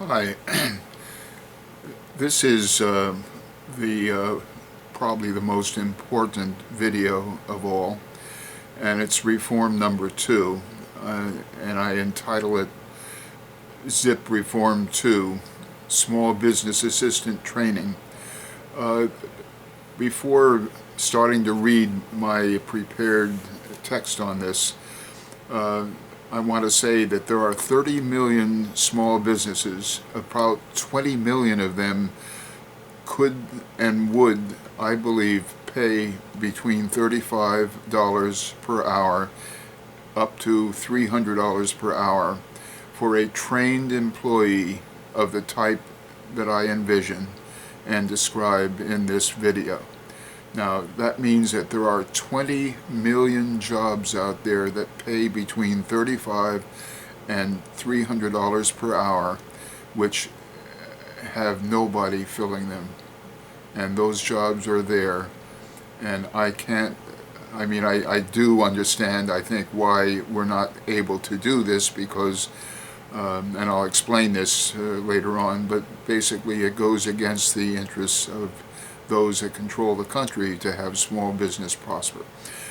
Hi, this is probably the most important video of all, and it's reform number 2, and I entitle it ZIPReform-2, Small Business Assistant Training. Before starting to read my prepared text on this, I want to say that there are 30 million small businesses. About 20 million of them could and would, I believe, pay between $35 per hour up to $300 per hour for a trained employee of the type that I envision and describe in this video. Now, that means that there are 20 million jobs out there that pay between $35 and $300 per hour, which have nobody filling them. And those jobs are there. And I do understand, I think, why we're not able to do this because, and I'll explain this later on, but basically it goes against the interests of those that control the country to have small business prosper.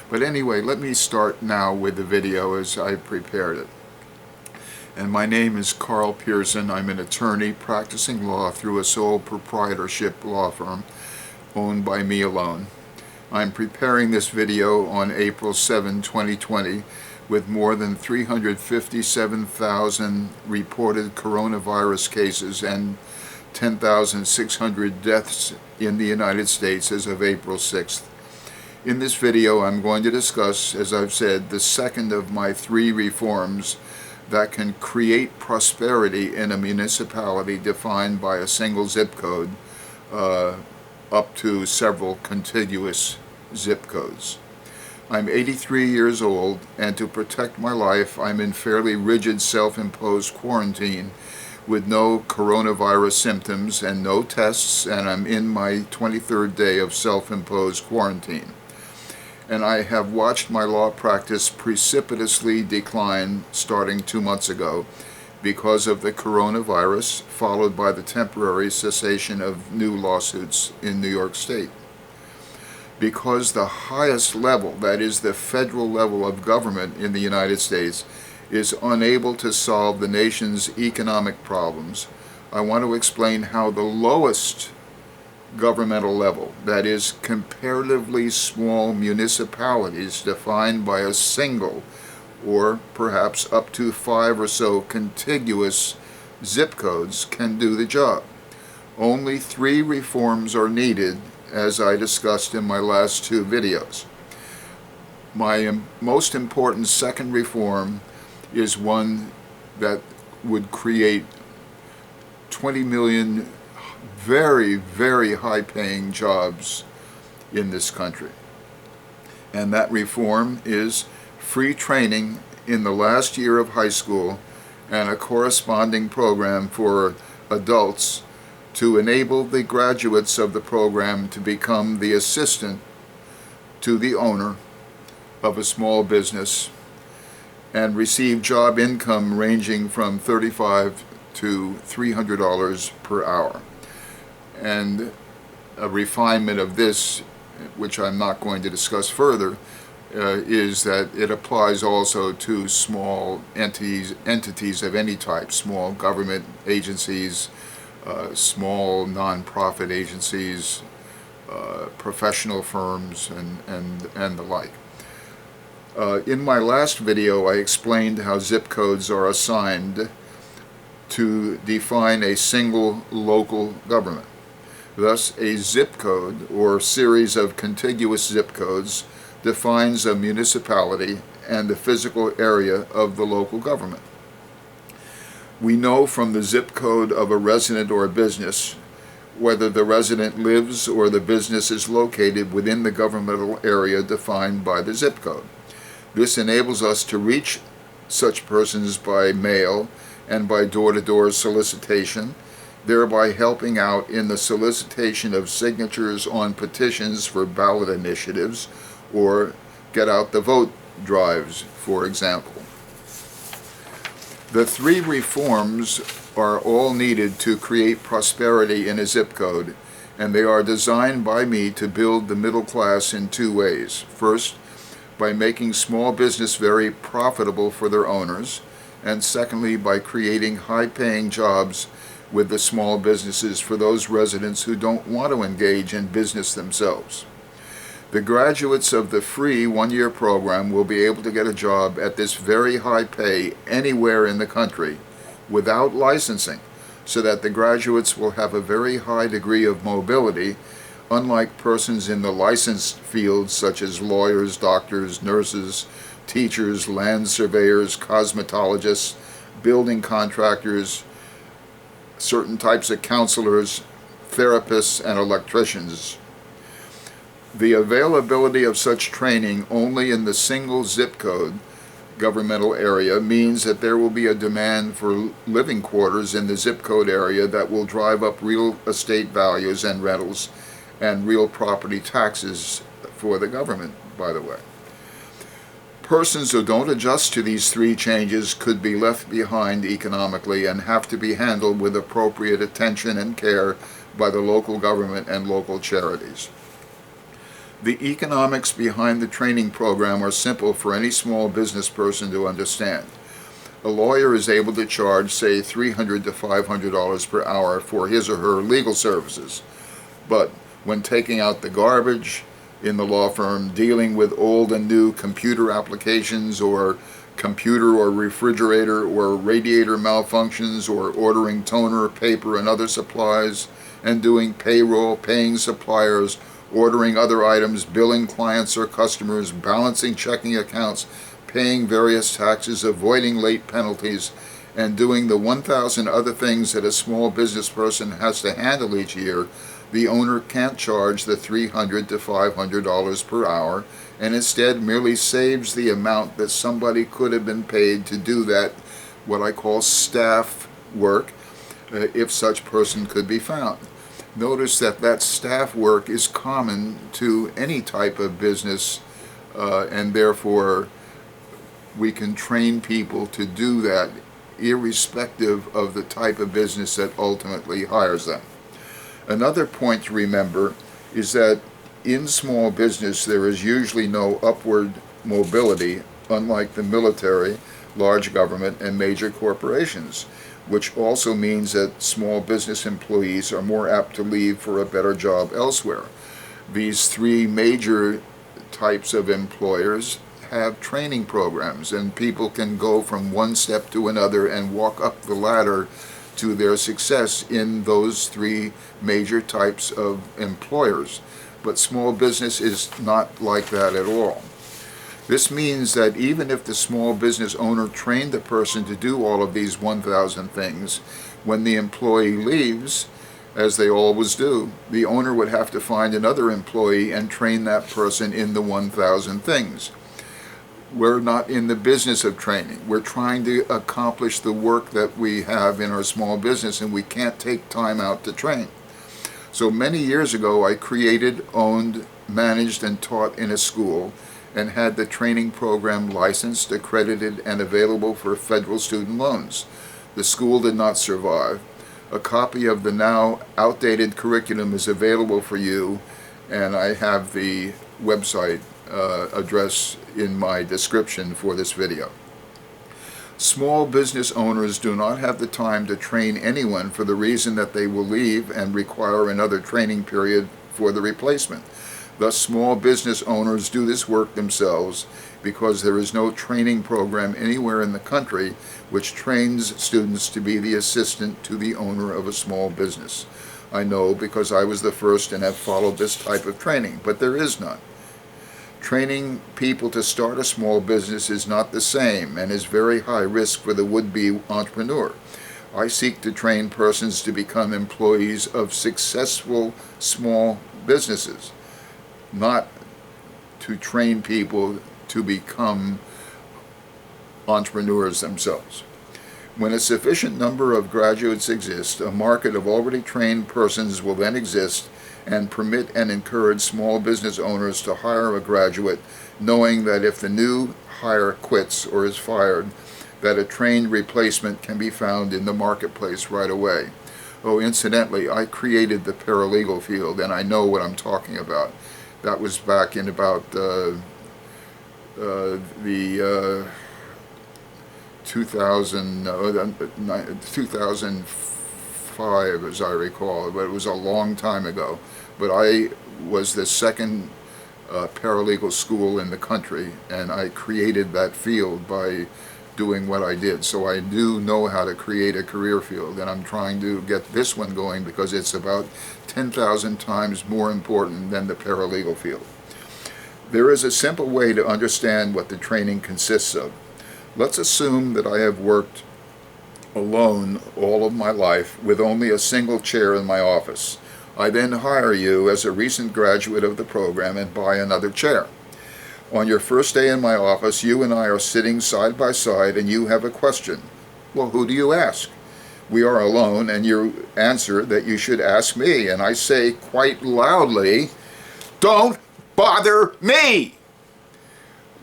But anyway, let me start now with the video as I prepared it. And my name is Carl Pearson. I'm an attorney practicing law through a sole proprietorship law firm owned by me alone. I'm preparing this video on April 7, 2020 with more than 357,000 reported coronavirus cases and 10,600 deaths in the United States as of April 6th. In this video, I'm going to discuss, as I've said, the second of my 3 reforms that can create prosperity in a municipality defined by a single zip code up to several contiguous zip codes. I'm 83 years old, and to protect my life, I'm in fairly rigid self-imposed quarantine with no coronavirus symptoms and no tests, and I'm in my 23rd day of self-imposed quarantine. And I have watched my law practice precipitously decline starting 2 months ago because of the coronavirus, followed by the temporary cessation of new lawsuits in New York State. Because the highest level, that is the federal level of government in the United States, is unable to solve the nation's economic problems, I want to explain how the lowest governmental level, that is comparatively small municipalities defined by a single or perhaps up to 5 or so contiguous zip codes, can do the job. Only 3 reforms are needed, as I discussed in my last 2 videos. My most important second reform is one that would create 20 million very, very high-paying jobs in this country. And that reform is free training in the last year of high school and a corresponding program for adults to enable the graduates of the program to become the assistant to the owner of a small business and receive job income ranging from $35 to $300 per hour. And a refinement of this, which I'm not going to discuss further, is that it applies also to small entities of any type, small government agencies, small non-profit agencies, professional firms, and the like. In my last video, I explained how zip codes are assigned to define a single local government. Thus, a zip code, or series of contiguous zip codes, defines a municipality and the physical area of the local government. We know from the zip code of a resident or a business whether the resident lives or the business is located within the governmental area defined by the zip code. This enables us to reach such persons by mail and by door-to-door solicitation, thereby helping out in the solicitation of signatures on petitions for ballot initiatives or get out the vote drives, for example. The three reforms are all needed to create prosperity in a zip code, and they are designed by me to build the middle class in two ways. First, by making small business very profitable for their owners, and secondly, by creating high-paying jobs with the small businesses for those residents who don't want to engage in business themselves. The graduates of the free one-year program will be able to get a job at this very high pay anywhere in the country without licensing, so that the graduates will have a very high degree of mobility, unlike persons in the licensed fields such as lawyers, doctors, nurses, teachers, land surveyors, cosmetologists, building contractors, certain types of counselors, therapists, and electricians. The availability of such training only in the single zip code governmental area means that there will be a demand for living quarters in the zip code area that will drive up real estate values and rentals and real property taxes for the government, by the way. Persons who don't adjust to these three changes could be left behind economically and have to be handled with appropriate attention and care by the local government and local charities. The economics behind the training program are simple for any small business person to understand. A lawyer is able to charge, say, $300 to $500 per hour for his or her legal services. But when taking out the garbage in the law firm, dealing with old and new computer applications, or computer or refrigerator or radiator malfunctions, or ordering toner, paper, and other supplies, and doing payroll, paying suppliers, ordering other items, billing clients or customers, balancing checking accounts, paying various taxes, avoiding late penalties, and doing the 1,000 other things that a small business person has to handle each year, the owner can't charge the $300 to $500 per hour, and instead merely saves the amount that somebody could have been paid to do that, what I call staff work, if such person could be found. Notice that that staff work is common to any type of business, and therefore we can train people to do that irrespective of the type of business that ultimately hires them. Another point to remember is that in small business there is usually no upward mobility, unlike the military, large government, and major corporations, which also means that small business employees are more apt to leave for a better job elsewhere. These three major types of employers have training programs, and people can go from one step to another and walk up the ladder to their success in those three major types of employers. But small business is not like that at all. This means that even if the small business owner trained the person to do all of these 1,000 things, when the employee leaves, as they always do, the owner would have to find another employee and train that person in the 1,000 things. We're not in the business of training. We're trying to accomplish the work that we have in our small business, and we can't take time out to train. So many years ago, I created, owned, managed, and taught in a school, and had the training program licensed, accredited, and available for federal student loans. The school did not survive. A copy of the now outdated curriculum is available for you, and I have the website address in my description for this video. Small business owners do not have the time to train anyone for the reason that they will leave and require another training period for the replacement. Thus, small business owners do this work themselves because there is no training program anywhere in the country which trains students to be the assistant to the owner of a small business. I know because I was the first and have followed this type of training, but there is none. Training people to start a small business is not the same and is very high risk for the would-be entrepreneur. I seek to train persons to become employees of successful small businesses, not to train people to become entrepreneurs themselves. When a sufficient number of graduates exist, a market of already trained persons will then exist and permit and encourage small business owners to hire a graduate, knowing that if the new hire quits or is fired, that a trained replacement can be found in the marketplace right away. Oh, incidentally, I created the paralegal field, and I know what I'm talking about. That was back in about the 2005, as I recall, but it was a long time ago. But I was the second paralegal school in the country, and I created that field by doing what I did. So I do know how to create a career field, and I'm trying to get this one going because it's about 10,000 times more important than the paralegal field. There is a simple way to understand what the training consists of. Let's assume that I have worked alone all of my life with only a single chair in my office. I then hire you as a recent graduate of the program and buy another chair. On your first day in my office, you and I are sitting side by side and you have a question. Well, who do you ask? We are alone, and you answer that you should ask me, and I say quite loudly, "Don't bother me!"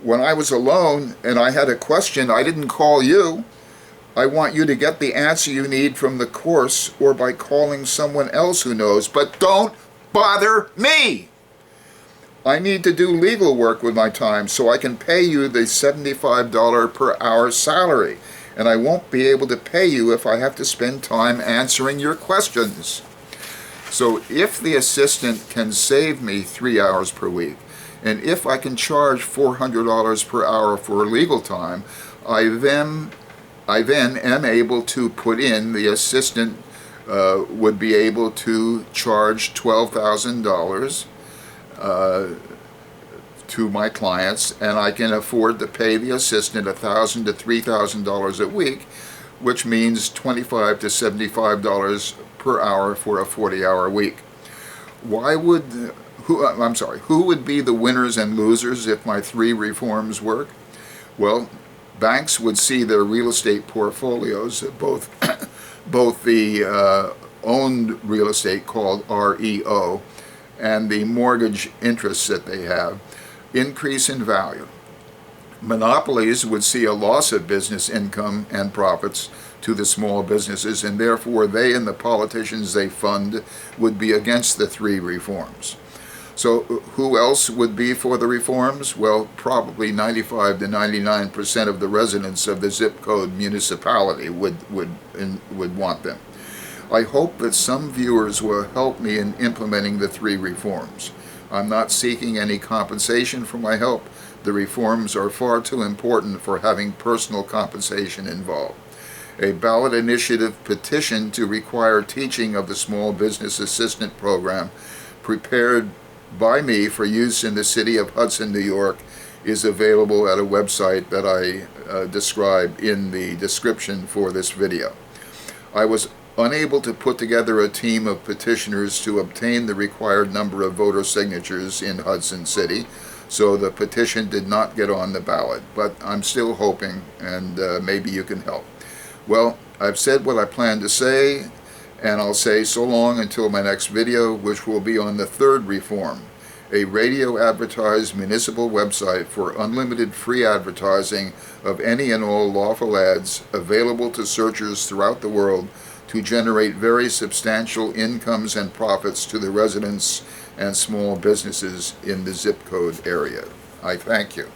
When I was alone and I had a question, I didn't call you. I want you to get the answer you need from the course or by calling someone else who knows, but don't bother me! I need to do legal work with my time so I can pay you the $75 per hour salary, and I won't be able to pay you if I have to spend time answering your questions. So if the assistant can save me 3 hours per week, and if I can charge $400 per hour for legal time, I then am able to put in, the assistant would be able to charge $12,000 to my clients, and I can afford to pay the assistant $1,000 to $3,000 a week, which means $25 to $75 per hour for a 40-hour week. Who would be the winners and losers if my three reforms work? Well, banks would see their real estate portfolios, both the owned real estate called REO and the mortgage interests that they have, increase in value. Monopolies would see a loss of business income and profits to the small businesses, and therefore they and the politicians they fund would be against the three reforms. So who else would be for the reforms? Well, probably 95 to 99% of the residents of the zip code municipality would want them. I hope that some viewers will help me in implementing the three reforms. I'm not seeking any compensation for my help. The reforms are far too important for having personal compensation involved. A ballot initiative petition to require teaching of the Small Business Assistant Program, prepared by me for use in the city of Hudson, New York, is available at a website that I describe in the description for this video. I was unable to put together a team of petitioners to obtain the required number of voter signatures in Hudson City, so the petition did not get on the ballot, but I'm still hoping, and maybe you can help. Well, I've said what I plan to say, and I'll say so long until my next video, which will be on the third reform, a radio advertised municipal website for unlimited free advertising of any and all lawful ads available to searchers throughout the world to generate very substantial incomes and profits to the residents and small businesses in the zip code area. I thank you.